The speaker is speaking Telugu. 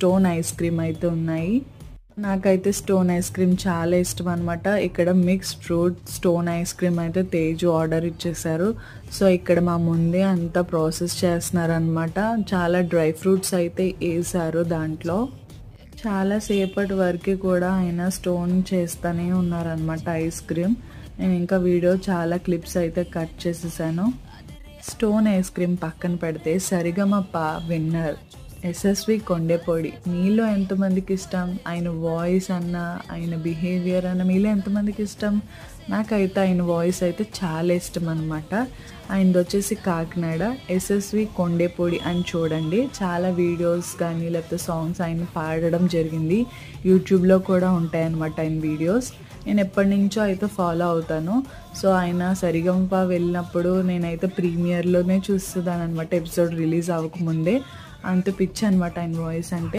స్టోన్ ఐస్ క్రీమ్ అయితే ఉన్నాయి. నాకైతే స్టోన్ ఐస్ క్రీమ్ చాలా ఇష్టం అనమాట. ఇక్కడ mixed fruit stone ice cream అయితే తేజు ఆర్డర్ ఇచ్చేసారు. సో ఇక్కడ మా ముందే అంతా ప్రాసెస్ చేస్తున్నారు అనమాట. చాలా డ్రై ఫ్రూట్స్ అయితే వేసారు దాంట్లో. చాలా సేపటి వరకు కూడా ఆయన స్టోన్ చేస్తూనే ఉన్నారనమాట ఐస్ క్రీమ్. నేను ఇంకా వీడియో చాలా క్లిప్స్ అయితే కట్ చేసేసాను. స్టోన్ ఐస్ క్రీమ్ పక్కన పెడితే సరిగమప విన్నర్ ఎస్ఎస్వి కొండేపొడి మీలో ఎంతమందికి ఇష్టం? ఆయన వాయిస్ అన్న, ఆయన బిహేవియర్ అన్న మీలో ఎంతమందికి ఇష్టం? నాకైతే ఆయన వాయిస్ అయితే చాలా ఇష్టం అనమాట. ఆయనది వచ్చేసి కాకినాడ ఎస్ఎస్వి కొండేపొడి అని చూడండి. చాలా వీడియోస్ కానీ లేకపోతే సాంగ్స్ ఆయన పాడడం జరిగింది. యూట్యూబ్లో కూడా ఉంటాయన్నమాట ఆయన వీడియోస్. నేను ఎప్పటి నుంచో అయితే ఫాలో అవుతాను. సో ఆయన సరిగమప వెళ్ళినప్పుడు నేనైతే ప్రీమియర్లోనే చూస్తున్నాను అనమాట. ఎపిసోడ్ రిలీజ్ అవ్వకముందే. అంత పిచ్చి అనమాట ఆయన వాయిస్ అంటే.